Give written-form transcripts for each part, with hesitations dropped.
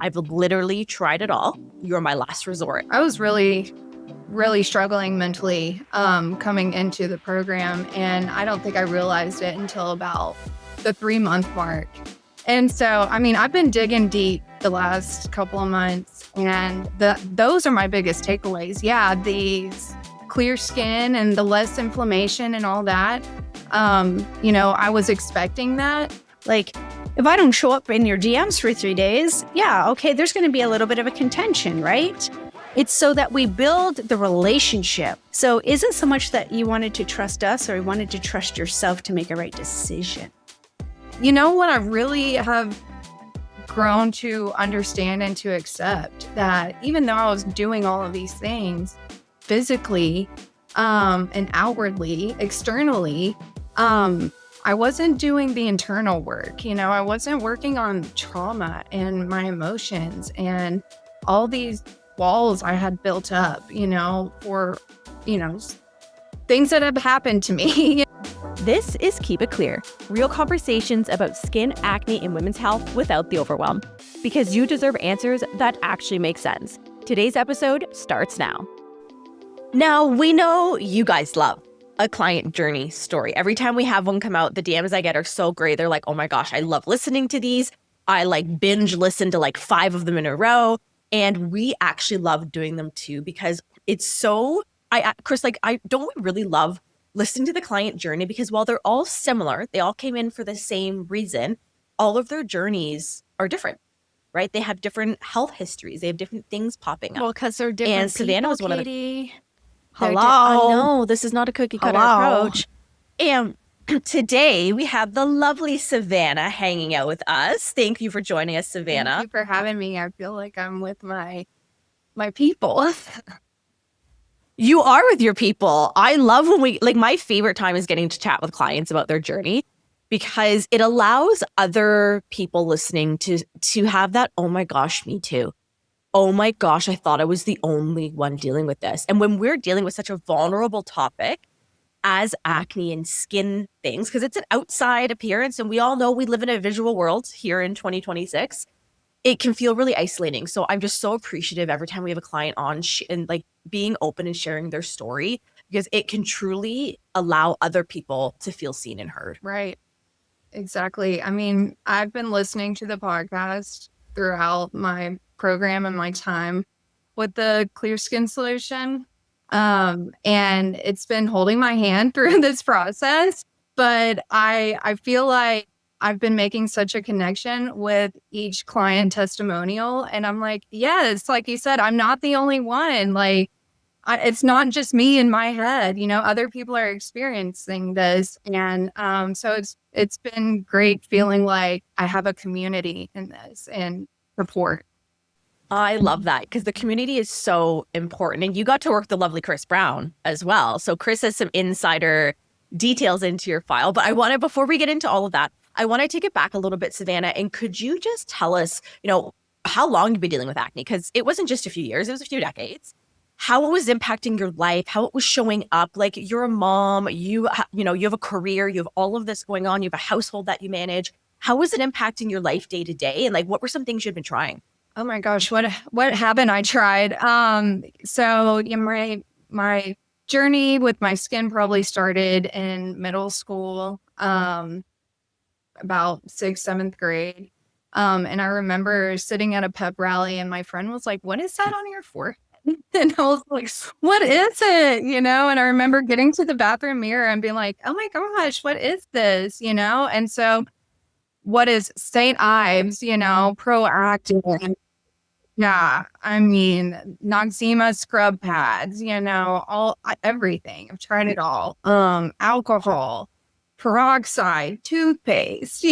I've literally tried it all. You're my last resort. I was really struggling mentally coming into the program. And I don't think I realized it until about the 3-month mark. And so, I mean, I've been digging deep the last couple of months, and those are my biggest takeaways. Yeah, the clear skin and the less inflammation and all that. I was expecting that. Like, if I don't show up in your DMs for 3 days, yeah, okay, there's going to be a little bit of a contention, right? It's so that we build the relationship. So is it so much that you wanted to trust us or you wanted to trust yourself to make a right decision? You know what I really have grown to understand and to accept, that even though I was doing all of these things physically and outwardly, externally, I wasn't doing the internal work. I wasn't working on trauma and my emotions and all these walls I had built up, for, things that have happened to me. This is Keep It Clear, real conversations about skin, acne, and women's health without the overwhelm. Because you deserve answers that actually make sense. Today's episode starts now. Now, we know you guys love a client journey story. Every time we have one come out, the DMs I get are so great. They're like, oh my gosh, I love listening to these. I binge listen to 5 of them in a row. And we actually love doing them too, because it's so, Cris, I don't really love listening to the client journey, because while they're all similar, they all came in for the same reason, all of their journees are different, right? They have different health histories. They have different things popping up. Well, because they're different and Savannah was one of the... Hello. I know, this is not a cookie cutter approach. And today we have the lovely Savannah hanging out with us. Thank you for joining us, Savannah. Thank you for having me. I feel like I'm with my people. You are with your people. I love when my favorite time is getting to chat with clients about their journey, because it allows other people listening to have that, oh my gosh, me too. Oh my gosh, I thought I was the only one dealing with this. And when we're dealing with such a vulnerable topic as acne and skin things, because it's an outside appearance, and we all know we live in a visual world here in 2026, it can feel really isolating. So I'm just so appreciative every time we have a client on and being open and sharing their story, because it can truly allow other people to feel seen and heard. Right. Exactly. I mean, I've been listening to the podcast throughout my program and my time with the Clear Skin Solution. And it's been holding my hand through this process, but I feel like I've been making such a connection with each client testimonial. And I'm like, yes, like you said, I'm not the only one. It's not just me in my head, other people are experiencing this. And so it's been great feeling like I have a community in this and support. I love that, because the community is so important. And you got to work the lovely Cris Brown as well. So Cris has some insider details into your file. But before we get into all of that, I want to take it back a little bit, Savannah. And could you just tell us, how long you've been dealing with acne? Because it wasn't just a few years, it was a few decades. How it was impacting your life, how it was showing up. You're a mom, you have a career, you have all of this going on, you have a household that you manage. How was it impacting your life day to day? And what were some things you'd been trying? Oh my gosh, what haven't I tried? So my journey with my skin probably started in middle school, about 6th, 7th grade. And I remember sitting at a pep rally and my friend was like, what is that on your forehead? And I was like, what is it? And I remember getting to the bathroom mirror and being like, oh my gosh, what is this? And so what is St. Ives, Proactive? Yeah, I mean, Noxzema scrub pads, everything. I've tried it all. Alcohol, peroxide, toothpaste,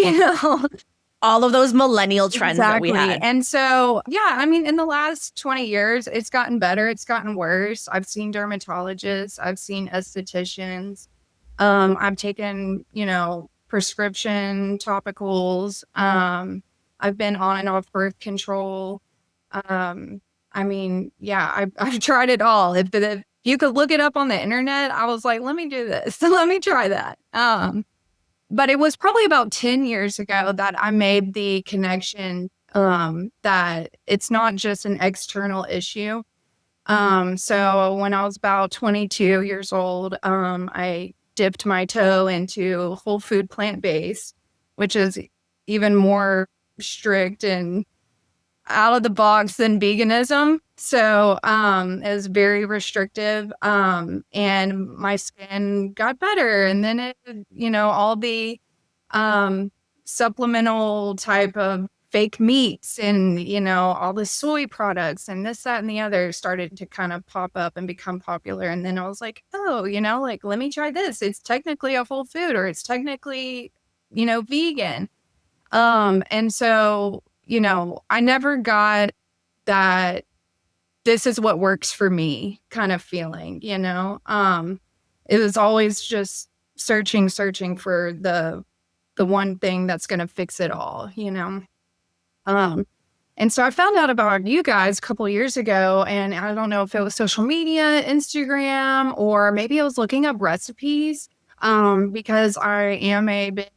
All of those millennial trends that we had. And so, yeah, I mean, in the last 20 years, it's gotten better. It's gotten worse. I've seen dermatologists. I've seen estheticians. I've taken, prescription topicals. I've been on and off birth control. I mean, yeah, I've tried it all. If you could look it up on the internet, I was like, let me do this. Let me try that. But it was probably about 10 years ago that I made the connection that it's not just an external issue. So when I was about 22 years old, I dipped my toe into whole food plant-based, which is even more strict and out of the box than veganism. So it was very restrictive. And my skin got better. And then it, all the supplemental type of fake meats and, all the soy products and this, that, and the other started to kind of pop up and become popular. And then I was like, oh, like, let me try this. It's technically a whole food, or it's technically, vegan. And so, I never got that this is what works for me kind of feeling, it was always just searching for the one thing that's going to fix it all, and so I found out about you guys a couple of years ago, and I don't know if it was social media, Instagram, or maybe I was looking up recipes, because I am a bit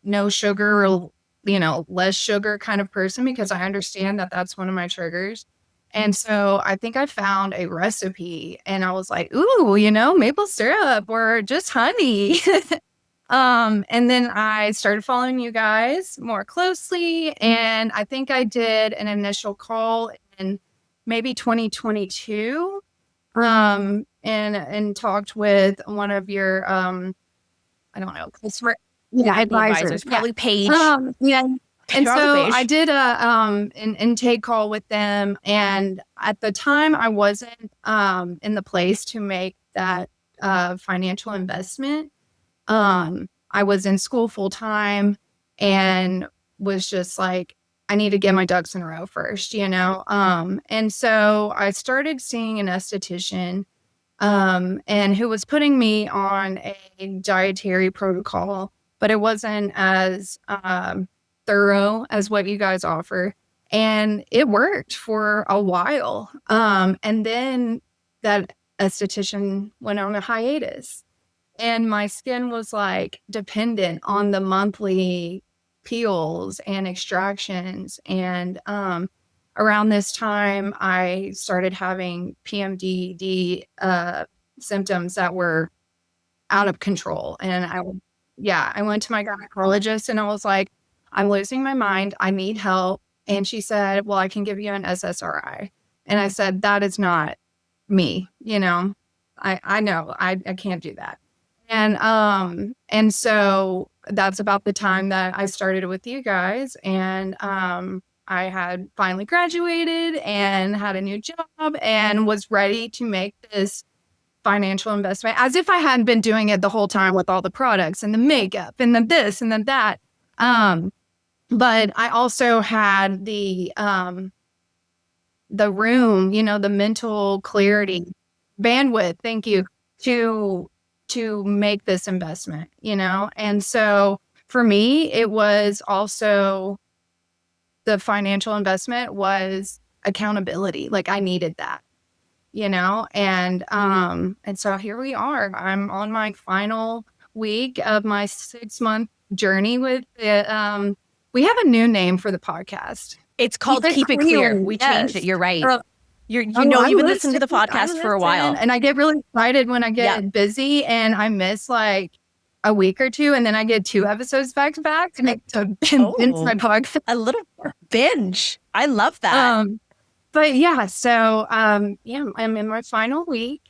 no sugar or, less sugar kind of person, because I understand that that's one of my triggers. And so I think I found a recipe and I was like, ooh, maple syrup or just honey. And then I started following you guys more closely. And I think I did an initial call in maybe 2022, and talked with one of your, I don't know, customer advisors, probably Paige. And so I did an intake call with them. And at the time I wasn't in the place to make that financial investment. I was in school full time and was just like, I need to get my ducks in a row first, and so I started seeing an esthetician, and who was putting me on a dietary protocol, but it wasn't as thorough as what you guys offer. And it worked for a while. And then that esthetician went on a hiatus. And my skin was like dependent on the monthly peels and extractions. And around this time, I started having PMDD symptoms that were out of control. And I went to my gynecologist and I was like, I'm losing my mind. I need help. And she said, well, I can give you an SSRI. And I said, that is not me. I know I can't do that. And so that's about the time that I started with you guys. And I had finally graduated and had a new job and was ready to make this financial investment, as if I hadn't been doing it the whole time with all the products and the makeup and the this and the that. But I also had the room, the mental clarity, bandwidth, thank you, to make this investment, And so for me, it was also, the financial investment was accountability. Like I needed that, and so here we are. I'm on my final week of my 6-month journey with it. We have a new name for the podcast. It's called Keep It Clear. We changed it. You're right. You've been listening to the podcast for a while. And I get really excited when I get busy and I miss like a week or two, and then I get 2 episodes back to back to binge my podcast. A little binge. I love that. But yeah, so I'm in my final week.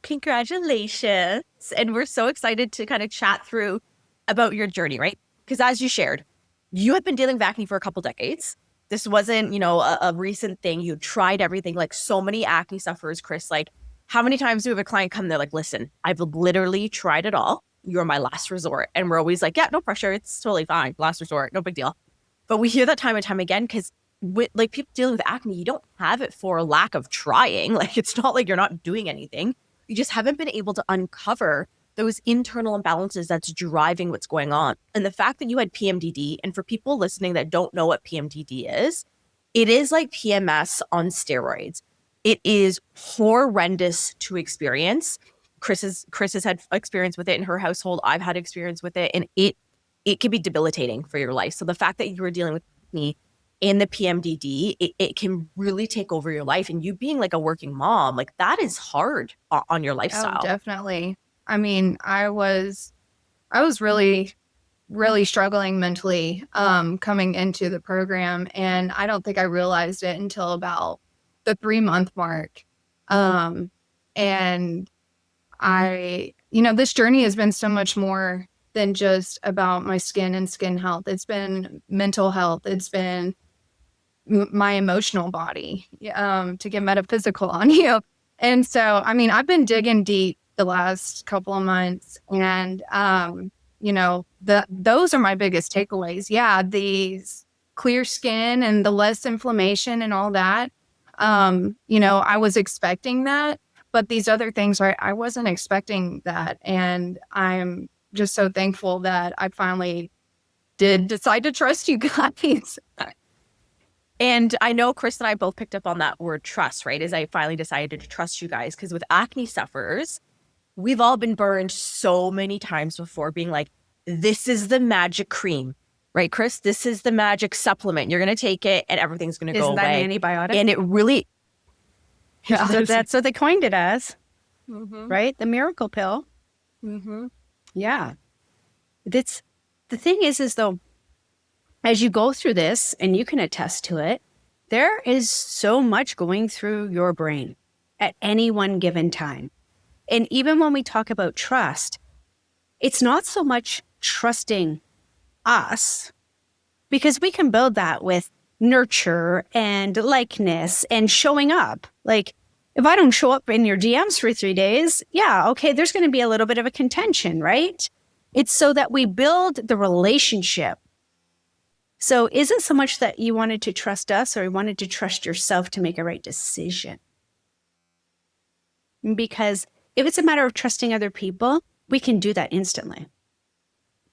Congratulations. And we're so excited to kind of chat through about your journey, right? Because as you shared, you had been dealing with acne for a couple decades. This wasn't, a recent thing. You tried everything, like so many acne sufferers, Cris. Like, how many times do we have a client come there like, listen, I've literally tried it all. You're my last resort. And we're always like, yeah, no pressure. It's totally fine. Last resort. No big deal. But we hear that time and time again because like people dealing with acne, you don't have it for lack of trying. Like, it's not like you're not doing anything. You just haven't been able to uncover those internal imbalances that's driving what's going on. And the fact that you had PMDD, and for people listening that don't know what PMDD is, it is like PMS on steroids. It is horrendous to experience. Cris has had experience with it in her household. I've had experience with it, and it can be debilitating for your life. So the fact that you were dealing with acne and the PMDD, it can really take over your life. And you being like a working mom, like that is hard on your lifestyle. Oh, definitely. I mean, I was really, really struggling mentally coming into the program. And I don't think I realized it until about the 3-month mark. And this journey has been so much more than just about my skin and skin health. It's been mental health. It's been my emotional body, to get metaphysical on you. And so, I mean, I've been digging deep the last couple of months, and, those are my biggest takeaways. Yeah. The clear skin and the less inflammation and all that. I was expecting that, but these other things, I wasn't expecting that. And I'm just so thankful that I finally did decide to trust you guys. And I know Cris and I both picked up on that word trust, right? As I finally decided to trust you guys, because with acne sufferers, we've all been burned so many times before being like, this is the magic cream, right, Cris? This is the magic supplement. You're going to take it and everything's going to go away. Isn't that an antibiotic? And it really... Yeah, that's what they coined it as, Mm-hmm. right? The miracle pill. Mm-hmm. Yeah. The thing is though, as you go through this, and you can attest to it, there is so much going through your brain at any one given time. And even when we talk about trust, it's not so much trusting us, because we can build that with nurture and likeness and showing up. Like, if I don't show up in your DMs for 3 days, yeah, okay, there's going to be a little bit of a contention, right? It's so that we build the relationship. So is it so much that you wanted to trust us, or you wanted to trust yourself to make a right decision? Because if it's a matter of trusting other people, we can do that instantly.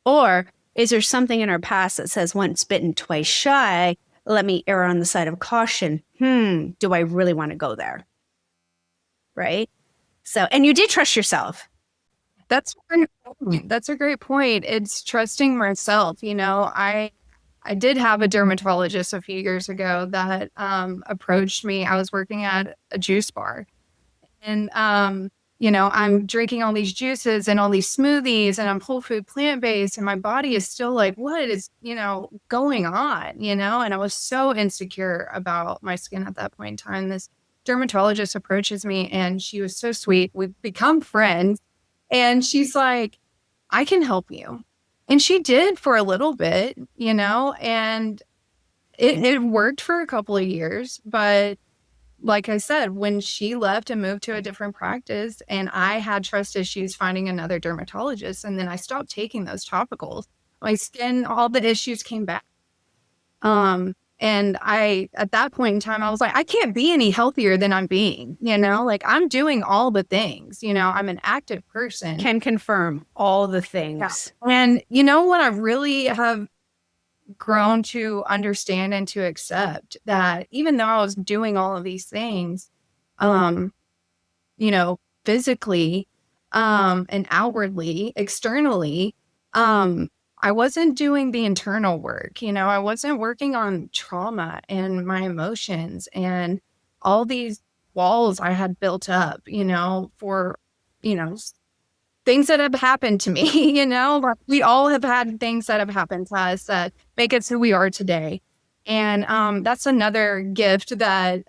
Or is there something in our past that says once bitten, twice shy? Let me err on the side of caution. Do I really want to go there? Right? So, and you did trust yourself. That's a great point. It's trusting myself. I did have a dermatologist a few years ago that approached me. I was working at a juice bar, and I'm drinking all these juices and all these smoothies, and I'm whole food plant-based, and my body is still like, what is going on? And I was so insecure about my skin at that point in time. This dermatologist approaches me, and she was so sweet. We've become friends, and she's like, I can help you. And she did for a little bit, and it worked for a couple of years. But like I said, when she left and moved to a different practice, and I had trust issues finding another dermatologist, and then I stopped taking those topicals, my skin, all the issues came back. And at that point in time, I was like, I can't be any healthier than I'm being, like I'm doing all the things, I'm an active person. Can confirm all the things. Yeah. And what I really have grown to understand and to accept, that even though I was doing all of these things, physically, and outwardly, externally, I wasn't doing the internal work. I wasn't working on trauma and my emotions and all these walls I had built up, for, things that have happened to me, like we all have had things that have happened to us that make us who we are today. And that's another gift that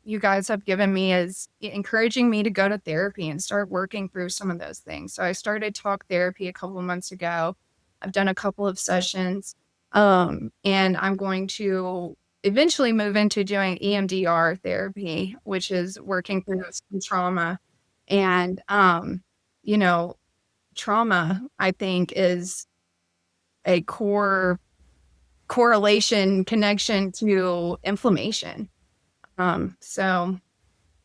you guys have given me, is encouraging me to go to therapy and start working through some of those things. So I started talk therapy a couple of months ago. I've done a couple of sessions, and I'm going to eventually move into doing EMDR therapy, which is working through some trauma. And, trauma, I think, is a core correlation connection to inflammation. So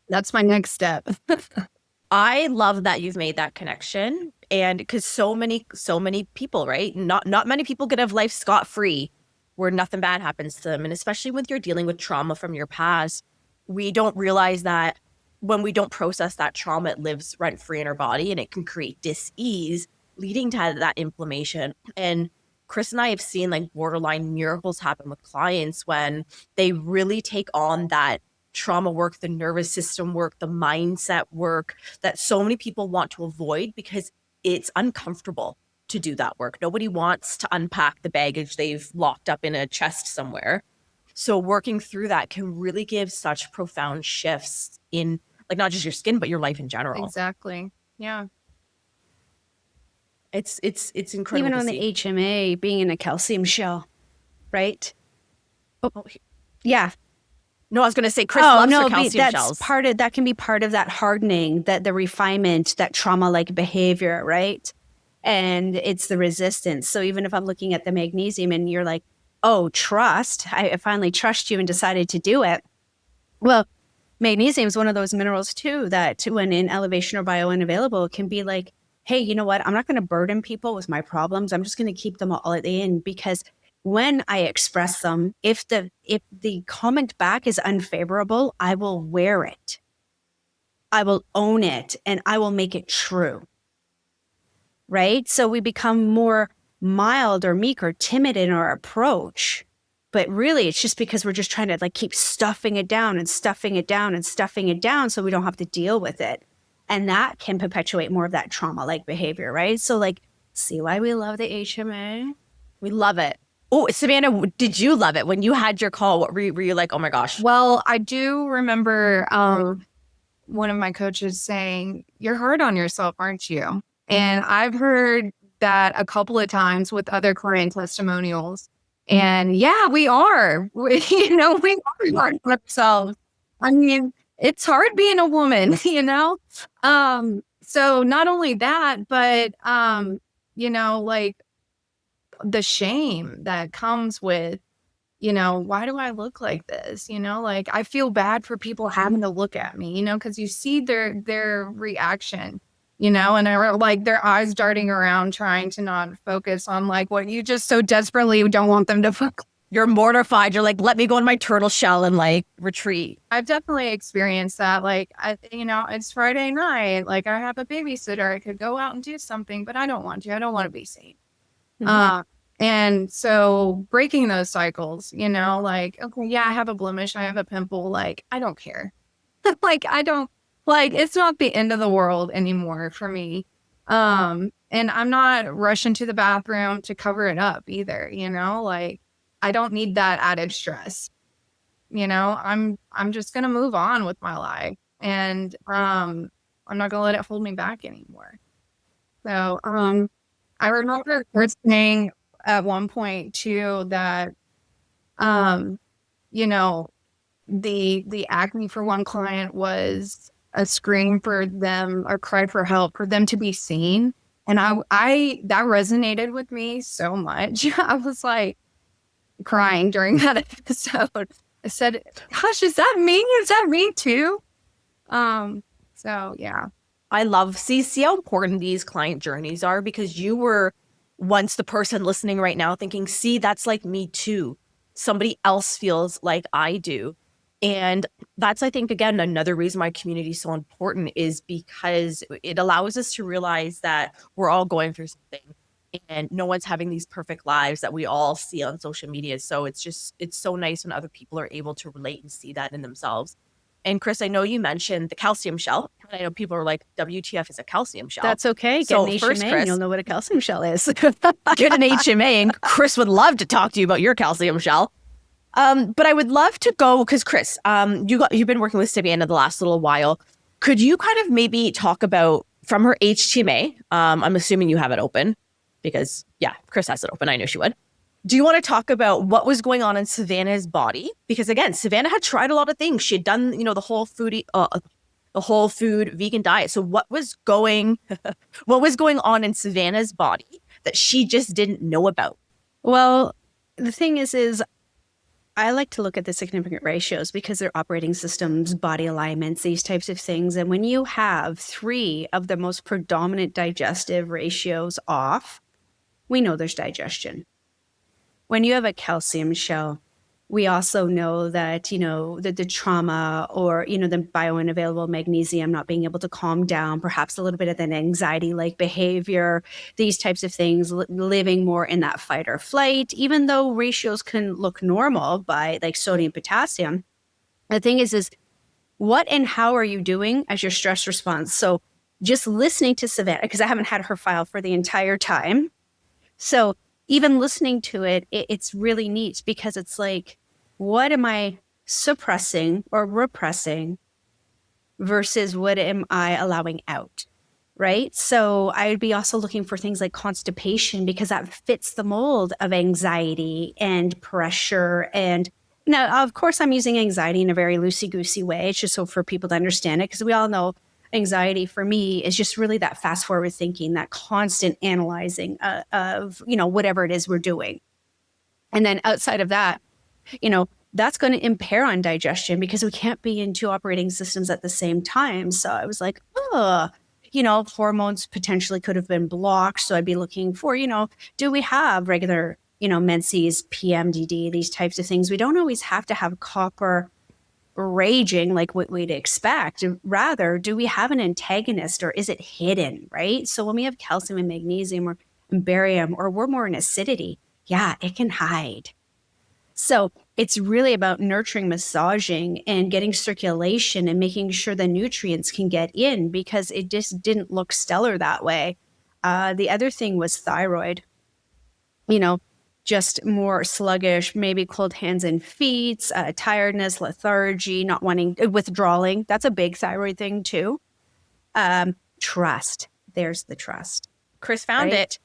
that's my next step. I love that you've made that connection. And because so many people, right? Not many people could have life scot-free where nothing bad happens to them. And especially when you're dealing with trauma from your past, we don't realize that when we don't process that trauma, it lives rent-free in our body, and it can create dis-ease, leading to that inflammation. And Cris and I have seen like borderline miracles happen with clients when they really take on that trauma work, the nervous system work, the mindset work that so many people want to avoid because it's uncomfortable to do that work. Nobody wants to unpack the baggage they've locked up in a chest somewhere. So working through that can really give such profound shifts in like not just your skin, but your life in general. Exactly. Yeah. It's incredible. Even to on see. the HMA, being in a calcium shell, right? Oh, Yeah. no, I was going to say Cris loves her calcium that's shells. that can be part of that hardening, that the refinement, that trauma-like behavior, right? And it's the resistance. So even if I'm looking at the magnesium and you're like, oh, trust, I finally trust you and decided to do it. Well, magnesium is one of those minerals too that when in elevation or biounavailable can be like, hey, you know what? I'm not going to burden people with my problems. I'm just going to keep them all in, because when I express them, if the comment back is unfavorable, I will wear it. I will own it and I will make it true. Right? So we become more mild or meek or timid in our approach. But really, it's just because we're just trying to like keep stuffing it down and stuffing it down and stuffing it down so we don't have to deal with it. And that can perpetuate more of that trauma-like behavior, right? So like, see why we love the HMA? We love it. Oh, Savannah, did you love it when you had your call? What were you like? Oh my gosh. Well, I do remember one of my coaches saying, "You're hard on yourself, aren't you?" And I've heard that a couple of times with other client testimonials. And yeah, we are. We are hard on ourselves. I mean, it's hard being a woman, So not only that, but like the shame that comes with, why do I look like this? Like I feel bad for people having to look at me, because you see their reaction, and they're like their eyes darting around trying to not focus on like what you just so desperately don't want them to focus. You're mortified. You're like, let me go in my turtle shell and like retreat. I've definitely experienced that. Like, it's Friday night. Like I have a babysitter. I could go out and do something, but I don't want to. I don't want to be seen. Mm-hmm. And so breaking those cycles, like, okay, yeah, I have a blemish. I have a pimple. Like, I don't care. It's not the end of the world anymore for me. And I'm not rushing to the bathroom to cover it up either, like I don't need that added stress. I'm just going to move on with my life, and I'm not going to let it hold me back anymore. So, I remember first saying at one point too that, the acne for one client was a scream for them or cry for help for them to be seen. And I that resonated with me so much. I was like crying during that episode. I said, gosh, is that me? Is that me too? So yeah. I love, see how important these client journeys are, because you were once the person listening right now thinking, see, that's like me too. Somebody else feels like I do. And that's, I think, again, another reason why community is so important is because it allows us to realize that we're all going through something and no one's having these perfect lives that we all see on social media. So it's so nice when other people are able to relate and see that in themselves. And Cris, I know you mentioned the calcium shell. And I know people are like, WTF is a calcium shell. That's okay. Get So an first, HMA Cris, and you'll know what a calcium shell is. get an HMA, and Cris would love to talk to you about your calcium shell. But I would love to go, because Cris, you've been working with Savannah the last little while. Could you kind of maybe talk about from her HTMA? I'm assuming you have it open because Cris has it open. I know she would. Do you want to talk about what was going on in Savannah's body? Because again, Savannah had tried a lot of things. She had done, the whole food vegan diet. So what was going on in Savannah's body that she just didn't know about? Well, the thing is I like to look at the significant ratios because they're operating systems, body alignments, these types of things. And when you have 3 of the most predominant digestive ratios off, we know there's digestion. When you have a calcium shell, We also know that, that the trauma or, the biounavailable magnesium not being able to calm down, perhaps a little bit of that anxiety-like behavior, these types of things, living more in that fight or flight, even though ratios can look normal by like sodium, potassium. The thing is what and how are you doing as your stress response? So just listening to Savannah, because I haven't had her file for the entire time. So even listening to it, it's really neat because it's like, what am I suppressing or repressing versus what am I allowing out, right? So I would be also looking for things like constipation because that fits the mold of anxiety and pressure. And now, of course, I'm using anxiety in a very loosey-goosey way. It's just so for people to understand it, because we all know anxiety for me is just really that fast forward thinking, that constant analyzing of, whatever it is we're doing. And then outside of that, that's going to impair on digestion because we can't be in two operating systems at the same time. So I was like, hormones potentially could have been blocked. So I'd be looking for, do we have regular, menses, PMDD, these types of things. We don't always have to have copper raging like what we'd expect. Rather, do we have an antagonist or is it hidden, right? So when we have calcium and magnesium or barium, or we're more in acidity, yeah, it can hide. So it's really about nurturing, massaging, and getting circulation and making sure the nutrients can get in because it just didn't look stellar that way. The other thing was thyroid, just more sluggish, maybe cold hands and feet, tiredness, lethargy, not wanting, withdrawing. That's a big thyroid thing too. Trust. There's the trust. Cris found it.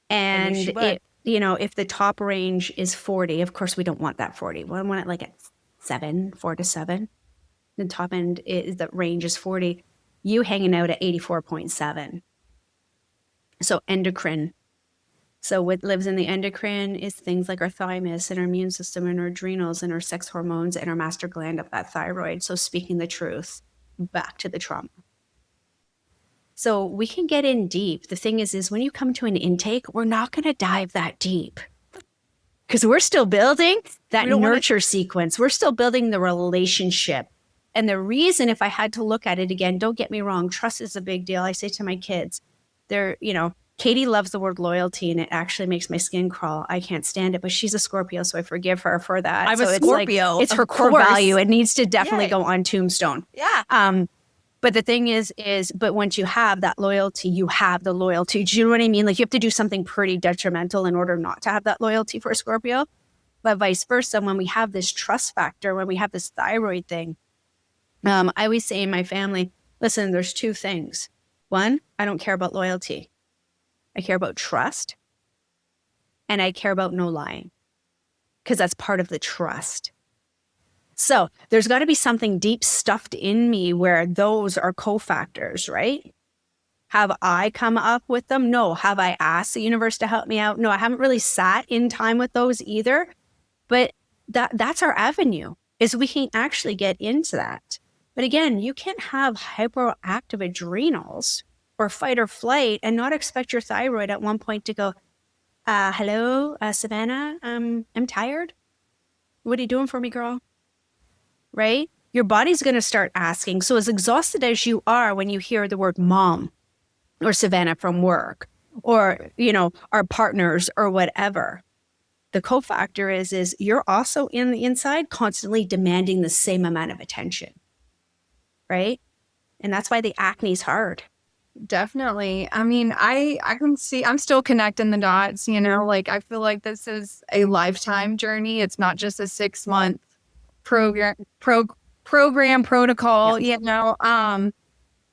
And if the top range is 40, of course we don't want that 40. We want it like at 4 to 7. The top end is the range is 40. You hanging out at 84.7. So endocrine. So what lives in the endocrine is things like our thymus and our immune system and our adrenals and our sex hormones and our master gland of that thyroid. So speaking the truth, back to the trauma. So we can get in deep. The thing is when you come to an intake, we're not going to dive that deep because we're still building that nurture sequence. We're still building the relationship. And the reason, if I had to look at it again, don't get me wrong, trust is a big deal. I say to my kids, Katie loves the word loyalty and it actually makes my skin crawl. I can't stand it, but she's a Scorpio, so I forgive her for that. I'm a Scorpio. It's her core value. It needs to definitely go on tombstone. Yeah. But the thing is but once you have that loyalty, you have the loyalty. Do you know what I mean? Like you have to do something pretty detrimental in order not to have that loyalty for a Scorpio. But vice versa, when we have this trust factor, when we have this thyroid thing, I always say in my family, listen, there's two things. One, I don't care about loyalty. I care about trust. And I care about no lying. Because that's part of the trust. So there's got to be something deep stuffed in me where those are cofactors, right? Have I come up with them? No. Have I asked the universe to help me out? No, I haven't really sat in time with those either. But that's our avenue, is we can actually get into that. But again, you can't have hyperactive adrenals or fight or flight and not expect your thyroid at one point to go, hello, Savannah, I'm tired. What are you doing for me, girl? Right? Your body's going to start asking. So as exhausted as you are when you hear the word mom or Savannah from work or, our partners or whatever, the cofactor is you're also in the inside constantly demanding the same amount of attention. Right? And that's why the acne is hard. Definitely. I mean, I can see, I'm still connecting the dots, I feel like this is a lifetime journey. It's not just a 6-month program protocol,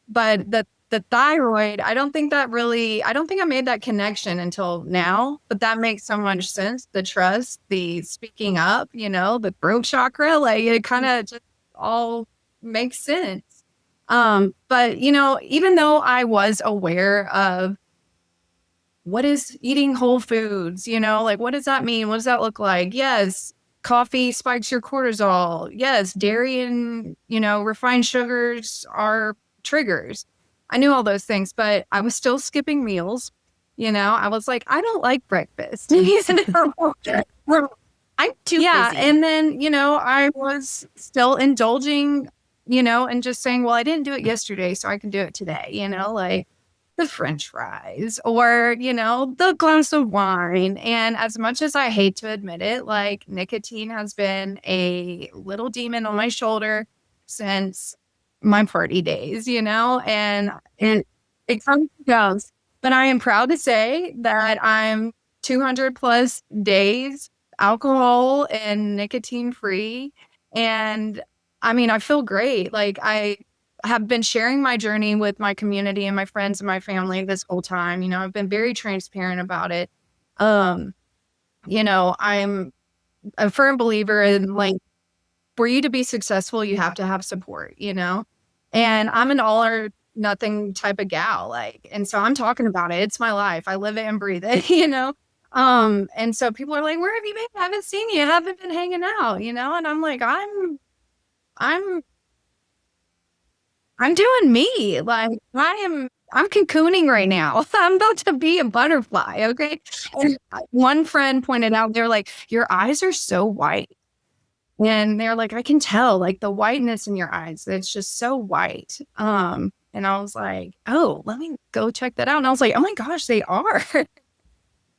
but the thyroid, I don't think I made that connection until now, but that makes so much sense. The trust, the speaking up, the throat chakra, it kind of just all makes sense. But even though I was aware of what is eating whole foods, what does that mean? What does that look like? Yes. Coffee spikes your cortisol. Yes, dairy and, refined sugars are triggers. I knew all those things, but I was still skipping meals. I was like, I don't like breakfast. I'm too Yeah. busy. And then, I was still indulging, and just saying, well, I didn't do it yesterday, so I can do it today, like the French fries or, the glass of wine. And as much as I hate to admit it, like nicotine has been a little demon on my shoulder since my party days, and it comes and goes. But I am proud to say that I'm 200 plus days alcohol and nicotine free. And I mean, I feel great. Like I have been sharing my journey with my community and my friends and my family this whole time. I've been very transparent about it. I'm a firm believer in like, for you to be successful, you have to have support, and I'm an all or nothing type of gal. Like, and so I'm talking about it. It's my life. I live it and breathe it, and so people are like, where have you been? I haven't seen you. I haven't been hanging out, and I'm like, I'm doing me. Like I'm cocooning right now. I'm about to be a butterfly. Okay. And one friend pointed out, they're like, your eyes are so white. And they're like, I can tell like the whiteness in your eyes. It's just so white. And I was like, oh, let me go check that out. And I was like, oh my gosh, they are.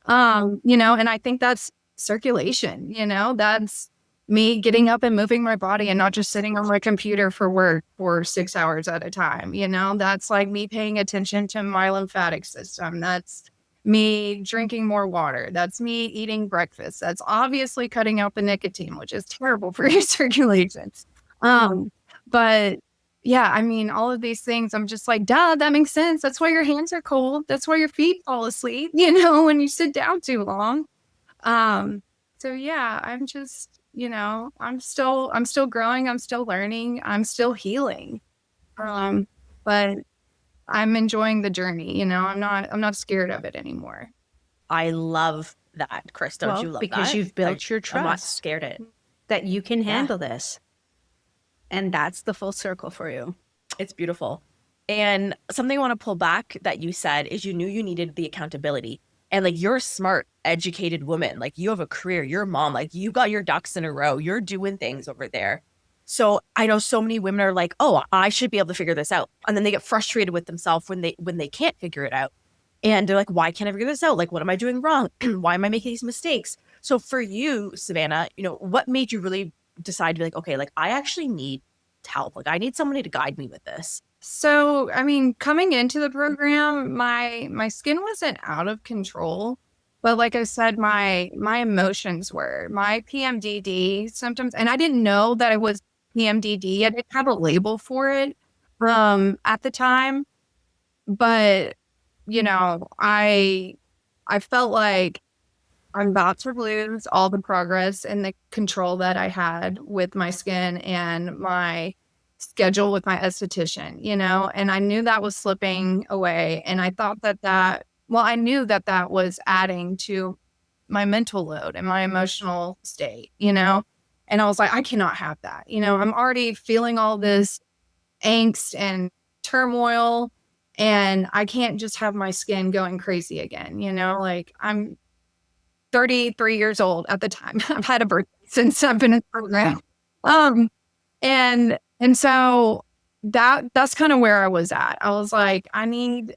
And I think that's circulation, that's me getting up and moving my body and not just sitting on my computer for work for 6 hours at a time. That's like me paying attention to my lymphatic system. That's me drinking more water. That's me eating breakfast. That's obviously cutting out the nicotine, which is terrible for your circulation. But yeah, I mean, all of these things, I'm just like, duh, that makes sense. That's why your hands are cold. That's why your feet fall asleep, when you sit down too long. So yeah, I'm just, I'm still growing. I'm still learning. I'm still healing. But I'm enjoying the journey. I'm not scared of it anymore. I love that, Cris. Don't you love that? Because you've built Like, your I'm not trust scared it. that you can handle this. And that's the full circle for you. It's beautiful. And something I want to pull back that you said is you knew you needed the accountability. And like, you're a smart, educated woman. Like, you have a career, you're a mom, like you got your ducks in a row. You're doing things over there. So I know so many women are like, oh, I should be able to figure this out. And then they get frustrated with themselves when they can't figure it out. And they're like, why can't I figure this out? Like, what am I doing wrong? Why am I making these mistakes? So for you, Savannah, what made you really decide to be like, okay, like I actually need help. Like I need somebody to guide me with this. So, I mean, coming into the program, my skin wasn't out of control, but like I said, my emotions were. My PMDD symptoms, and I didn't know that it was PMDD. I didn't have a label for it at the time, but I felt like I'm about to lose all the progress and the control that I had with my skin and my schedule with my esthetician, and I knew that was slipping away. And I thought I knew that was adding to my mental load and my emotional state, and I was like, I cannot have that. I'm already feeling all this angst and turmoil, and I can't just have my skin going crazy again. Like I'm 33 years old at the time. I've had a birthday since I've been in the program. And so that's kind of where I was at. I was like, I need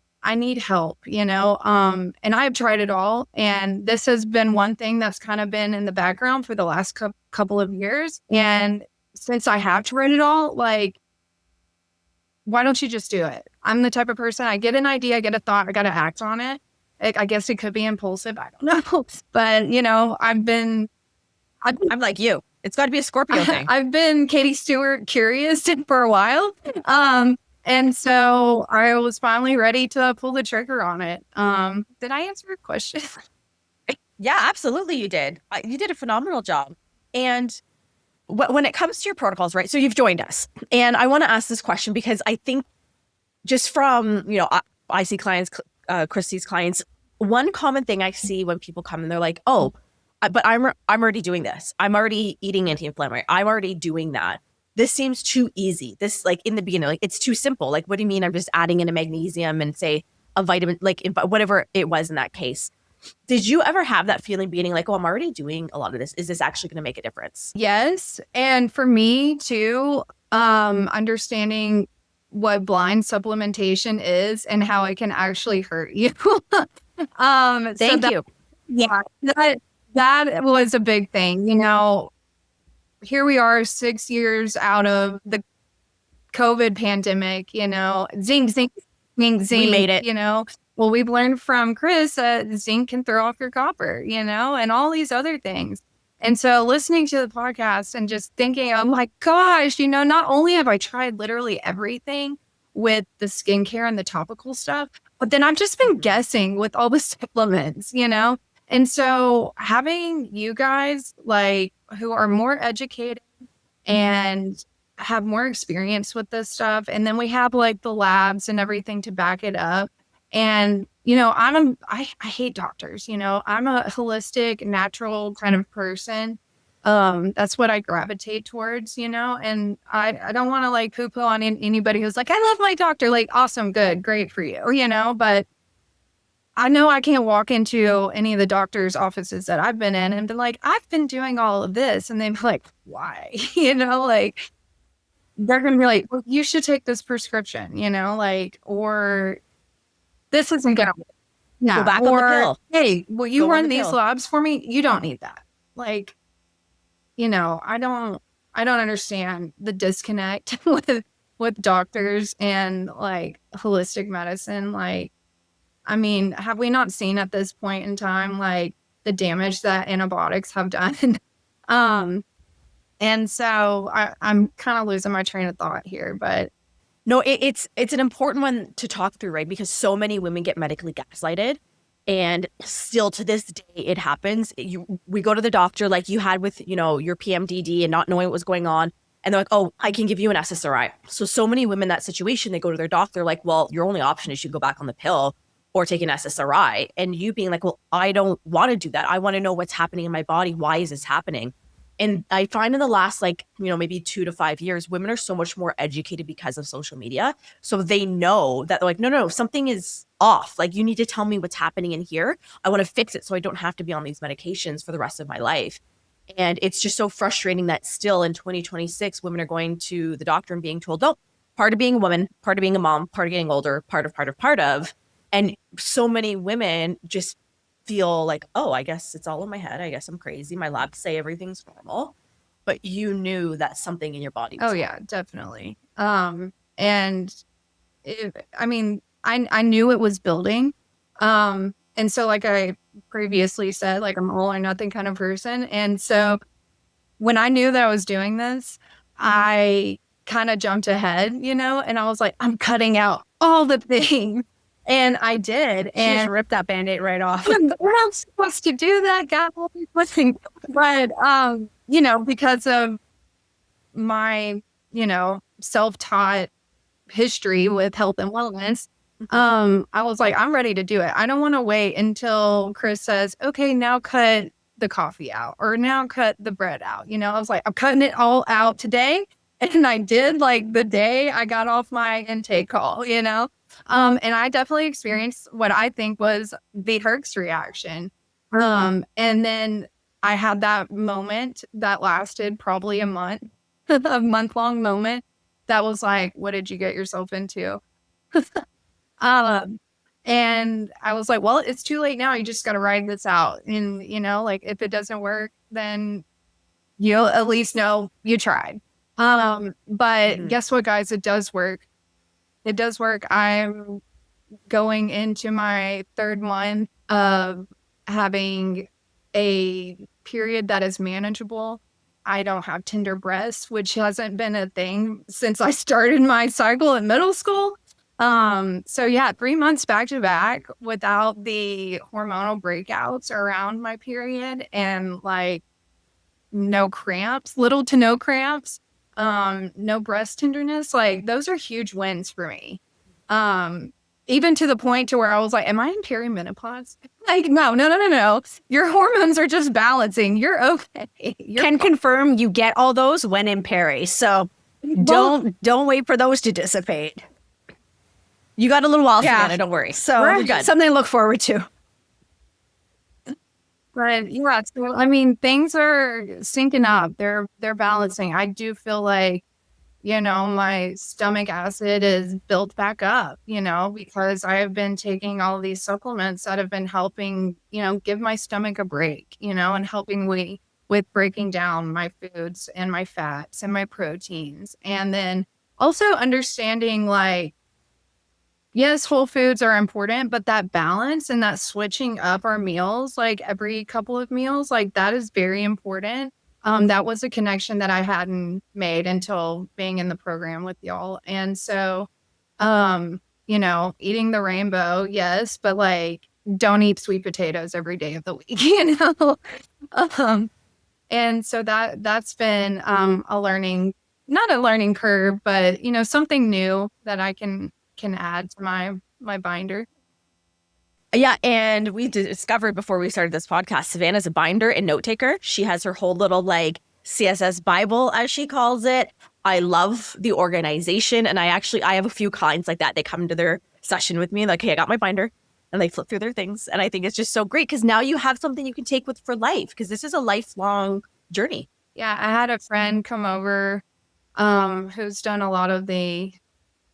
help, and I've tried it all. And this has been one thing that's kind of been in the background for the last couple of years. And since I have tried it all, like, why don't you just do it? I'm the type of person, I get an idea, I get a thought, I got to act on it. I guess it could be impulsive. I don't know. But, I'm like you. It's got to be a Scorpio thing. I've been Katie Stewart curious for a while. And so I was finally ready to pull the trigger on it. Did I answer your question? Yeah, absolutely you did. You did a phenomenal job. And when it comes to your protocols, right? So you've joined us. And I want to ask this question because I think just from, I see clients, Cris sees clients, one common thing I see when people come and they're like, oh, but I'm already doing this. I'm already eating anti-inflammatory. I'm already doing that. This seems too easy. This, like in the beginning, like it's too simple. Like, what do you mean? I'm just adding in a magnesium and say a vitamin, like whatever it was in that case. Did you ever have that feeling beginning like, oh, I'm already doing a lot of this. Is this actually going to make a difference? Yes. And for me too, understanding what blind supplementation is and how it can actually hurt you. Thank you. Yeah, that was a big thing. Here we are 6 years out of the COVID pandemic, zinc, zinc, zinc, zinc. We made it. Well, we've learned from Cris that zinc can throw off your copper, and all these other things. And so listening to the podcast and just thinking, oh my gosh, not only have I tried literally everything with the skincare and the topical stuff, but then I've just been guessing with all the supplements, And so having you guys who are more educated and have more experience with this stuff. And then we have the labs and everything to back it up. And, I hate doctors, I'm a holistic, natural kind of person. That's what I gravitate towards, and I don't want to poo-poo on anybody who's like, I love my doctor, awesome, good, great for you, but I know I can't walk into any of the doctor's offices that I've been in and be like, I've been doing all of this. And they'd be like, why? They're going to be like, well, you should take this prescription, or this isn't going to work. Yeah. Go back on the pill. Hey, will you run these labs for me? You don't need that. I don't understand the disconnect with doctors and holistic medicine. Have we not seen at this point in time, the damage that antibiotics have done? And so I'm kind of losing my train of thought here, but. No, it's an important one to talk through, right? Because so many women get medically gaslighted, and still to this day it happens. We go to the doctor like you had with, your PMDD and not knowing what was going on. And they're like, oh, I can give you an SSRI. So many women in that situation, they go to their doctor like, well, your only option is you go back on the pill or take an SSRI. And you being like, well, I don't want to do that. I want to know what's happening in my body. Why is this happening? And I find in the last maybe 2 to 5 years, women are so much more educated because of social media. So they know that they're like, no, something is off. You need to tell me what's happening in here. I want to fix it so I don't have to be on these medications for the rest of my life. And it's just so frustrating that still in 2026, women are going to the doctor and being told, oh, part of being a woman, part of being a mom, part of getting older, part of. And so many women just feel like, oh, I guess it's all in my head. I guess I'm crazy. My labs say everything's normal. But you knew that something in your body was yeah, definitely. And I knew it was building. And so I previously said, I'm an all or nothing kind of person. And so when I knew that I was doing this, I kind of jumped ahead, and I was like, I'm cutting out all the things. And I did. And just ripped that Band-Aid right off. We're not supposed to do that, God. But, because of my, self-taught history with health and wellness, I was like, I'm ready to do it. I don't want to wait until Cris says, okay, now cut the coffee out or now cut the bread out. I was like, I'm cutting it all out today. And I did the day I got off my intake call, and I definitely experienced what I think was the Herx reaction. And then I had that moment that lasted probably a month-long moment that was like, what did you get yourself into? And I was like, well, it's too late now. You just got to ride this out. And, if it doesn't work, then you'll at least know you tried. But guess what, guys? It does work. It does work. I'm going into my 3rd month of having a period that is manageable. I don't have tender breasts, which hasn't been a thing since I started my cycle in middle school. So yeah, 3 months back to back without the hormonal breakouts around my period and no cramps, little to no cramps. No breast tenderness, those are huge wins for me. Even to the point to where I was like, am I in perimenopause? No. Your hormones are just balancing. You're okay. Can confirm you get all those when in peri. So don't wait for those to dissipate. You got a little while, Savannah, don't worry. So something to look forward to. But yeah, so I mean, things are syncing up. They're balancing. I do feel like, my stomach acid is built back up, because I have been taking all these supplements that have been helping, give my stomach a break, and helping me with breaking down my foods and my fats and my proteins. And then also understanding, like, yes, whole foods are important, but that balance and that switching up our meals, like every couple of meals, like that is very important. That was a connection that I hadn't made until being in the program with y'all. And so, eating the rainbow, yes, but like don't eat sweet potatoes every day of the week, And so that's been not a learning curve, but something new that I can add to my binder. Yeah, and we discovered before we started this podcast, Savannah's a binder and note taker. She has her whole little like CSS Bible, as she calls it. I love the organization, and I have a few clients like that. They come to their session with me like, hey, I got my binder, and they flip through their things, and I think it's just so great because now you have something you can take with for life, because this is a lifelong journey. Yeah, I had a friend come over who's done a lot of the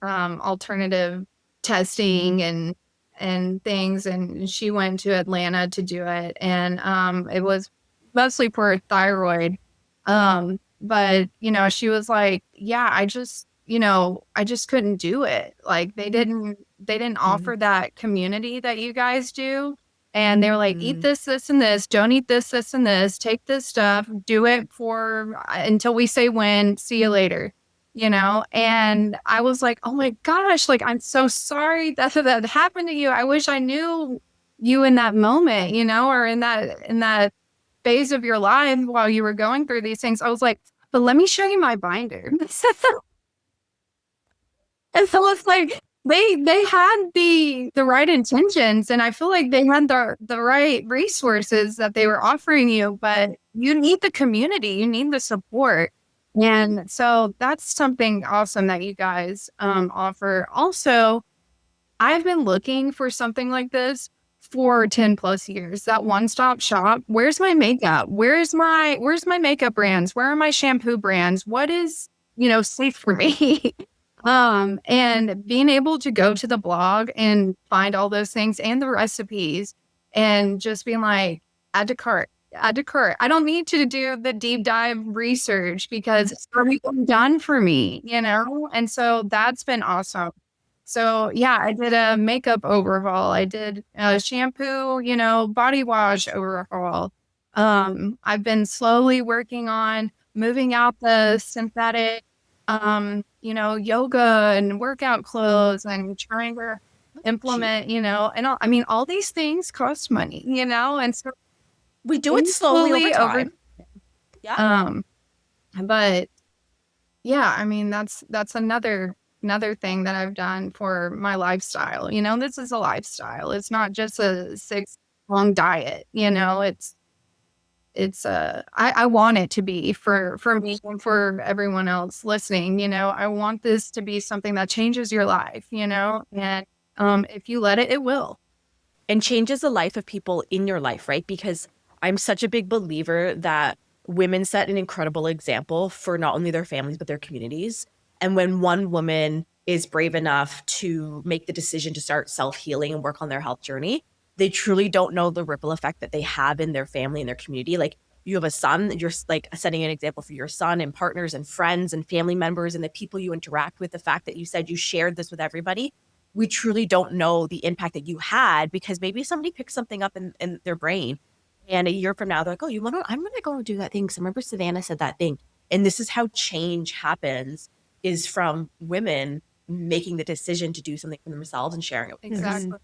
alternative testing and things, and she went to Atlanta to do it, and it was mostly for thyroid, but she was like, yeah, I just couldn't do it. Like they didn't offer that community that you guys do. And they were like, eat this, this, and this. Don't eat this, this, and this. Take this stuff. Do it for until we say when. See you later. And I was like, oh my gosh, like, I'm so sorry that happened to you. I wish I knew you in that moment, or in that phase of your life while you were going through these things. I was like, but let me show you my binder. And so it's like, they had the right intentions, and I feel like they had the right resources that they were offering you, but you need the community, you need the support. And so that's something awesome that you guys offer. Also, I've been looking for something like this for 10 plus years, that one-stop shop. Where's my makeup? Where's my makeup brands? Where are my shampoo brands? What is, safe for me? And being able to go to the blog and find all those things and the recipes and just being like, add to cart. I don't need to do the deep dive research because it's already done for me, And so that's been awesome. So yeah, I did a makeup overhaul. I did a shampoo, body wash overhaul. I've been slowly working on moving out the synthetic, yoga and workout clothes and trying to implement, and all these things cost money, and so we do it slowly over time. Yeah. But yeah, I mean, that's another thing that I've done for my lifestyle. This is a lifestyle. It's not just a 6-long diet. It's I want it to be for me and for everyone else listening. I want this to be something that changes your life. And if you let it, it will. And changes the life of people in your life, right? Because I'm such a big believer that women set an incredible example for not only their families, but their communities. And when one woman is brave enough to make the decision to start self-healing and work on their health journey, they truly don't know the ripple effect that they have in their family and their community. Like, you have a son, you're like setting an example for your son and partners and friends and family members and the people you interact with. The fact that you said you shared this with everybody, we truly don't know the impact that you had, because maybe somebody picked something up in their brain. And a year from now, they're like, oh, I'm going to go and do that thing because I remember Savannah said that thing. And this is how change happens, is from women making the decision to do something for themselves and sharing it with others. Exactly.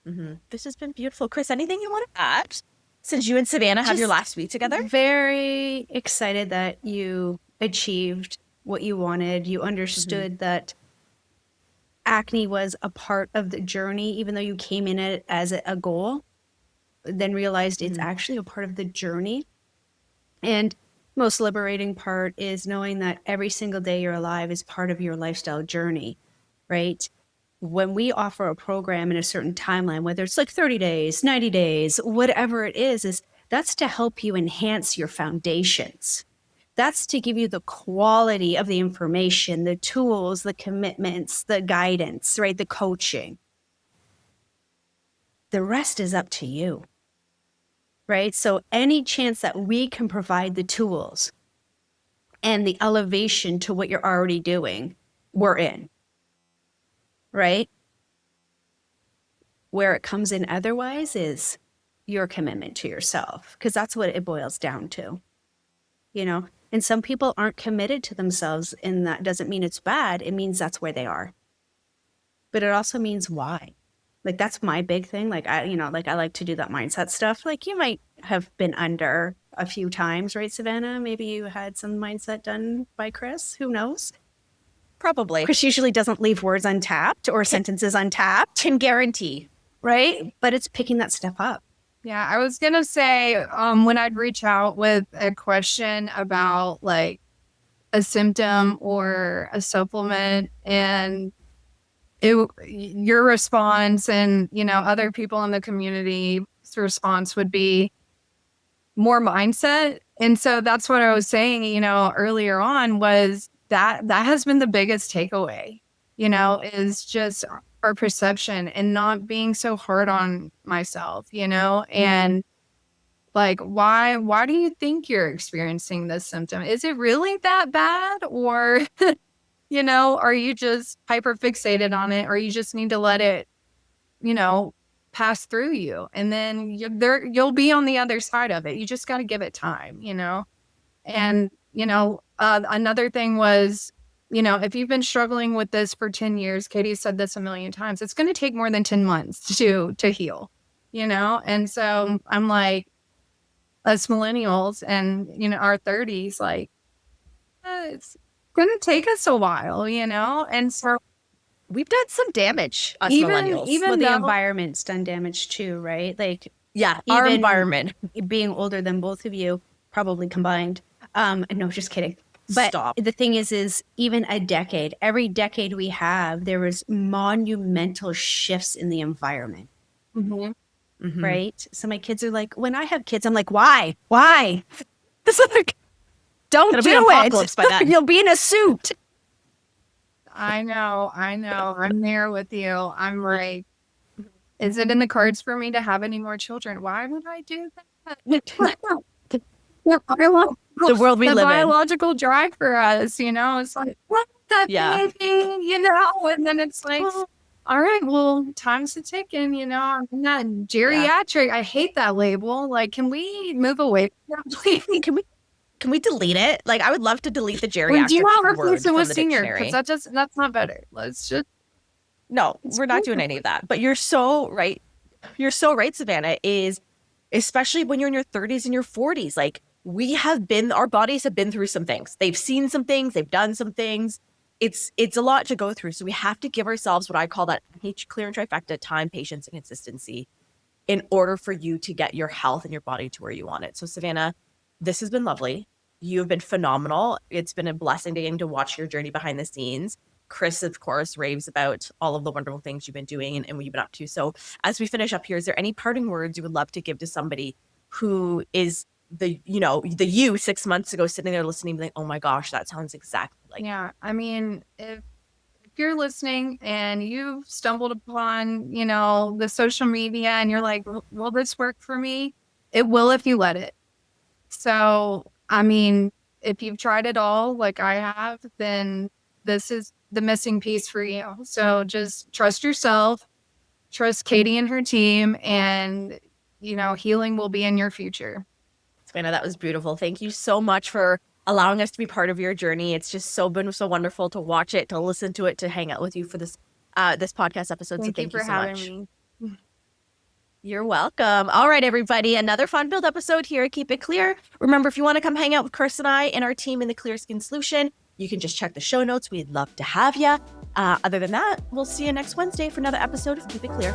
Mm-hmm. This has been beautiful. Cris, anything you want to add since you and Savannah had your last week together? Very excited that you achieved what you wanted. You understood that acne was a part of the journey, even though you came in it as a goal, then realized it's actually a part of the journey. And most liberating part is knowing that every single day you're alive is part of your lifestyle journey, right? when we offer a program in a certain timeline, whether it's like 30 days, 90 days, whatever it is that's to help you enhance your foundations. That's to give you the quality of the information, the tools, the commitments, the guidance, right? The coaching. The rest is up to you, right? So any chance that we can provide the tools and the elevation to what you're already doing, we're in, right? Where it comes in otherwise is your commitment to yourself, because that's what it boils down to, you know? And some people aren't committed to themselves, and that doesn't mean it's bad. It means that's where they are. But it also means why. Like, that's my big thing. Like, I like to do that mindset stuff. Like, you might have been under a few times, right, Savannah? Maybe you had some mindset done by Cris. Who knows? Probably. Cris usually doesn't leave words untapped or sentences untapped. Can guarantee. Right? But it's picking that stuff up. Yeah, I was going to say, when I'd reach out with a question about like a symptom or a supplement, and your response and, other people in the community's response would be more mindset. And so that's what I was saying, earlier on, was that has been the biggest takeaway, is just our perception and not being so hard on myself, and like, why do you think you're experiencing this symptom? Is it really that bad? Or, are you just hyper fixated on it, or you just need to let it, pass through you, and then you'll be on the other side of it. You just got to give it time, and, another thing was, if you've been struggling with this for 10 years, Katie said this a million times, it's going to take more than 10 months to heal, And so I'm like, us millennials and, our 30s, like, it's going to take us a while, And so We've done some damage, us even millennials. Well, the environment's done damage too, right? Like, Yeah, our even environment. being older than both of you, probably combined. No, just kidding. But Stop. the thing is even every decade we have, there was monumental shifts in the environment, Mhm. right? So my kids are like, when I have kids, I'm like, why? This is like, don't It'll be do an apocalypse by it. then. You'll be in a suit. I know. I'm there with you. I'm right. Is it in the cards for me to have any more children? Why would I do that? The world we the live in. biological drive for us, it's like, what the Yeah. baby, and then it's like, all right, well, time's a ticking, I'm not geriatric. I hate that label. Like, can we move away from that, please? Can we delete it? Like, I would love to delete the Or geriatric do you want to word replace it from with the senior? dictionary. Because that's not better. Let's just. No, we're not doing any of that. But you're so right. You're so right, Savannah, is especially when you're in your 30s and your 40s, like, our bodies have been through some things. They've seen some things, they've done some things. It's a lot to go through. So we have to give ourselves what I call that clear and trifecta: time, patience, and consistency, in order for you to get your health and your body to where you want it. So Savannah, this has been lovely. You've been phenomenal. It's been a blessing to watch your journey behind the scenes. Cris, of course, raves about all of the wonderful things you've been doing and what you've been up to. So as we finish up here, is there any parting words you would love to give to somebody who is the you 6 months ago, sitting there listening, like, oh my gosh, that sounds exactly like. Yeah, I mean, if you're listening and you've stumbled upon, the social media, and you're like, will this work for me? It will if you let it. So, I mean, if you've tried it all like I have, then this is the missing piece for you. So just trust yourself, trust Katie and her team, and, healing will be in your future. Savannah, that was beautiful. Thank you so much for allowing us to be part of your journey. It's just been so wonderful to watch it, to listen to it, to hang out with you for this podcast episode. Thank you for so having much. me. You're welcome. All right, everybody. Another fun-filled episode here at Keep It Clear. Remember, if you want to come hang out with Cris and I and our team in the Clear Skin Solution, you can just check the show notes. We'd love to have you. Other than that, we'll see you next Wednesday for another episode of Keep It Clear.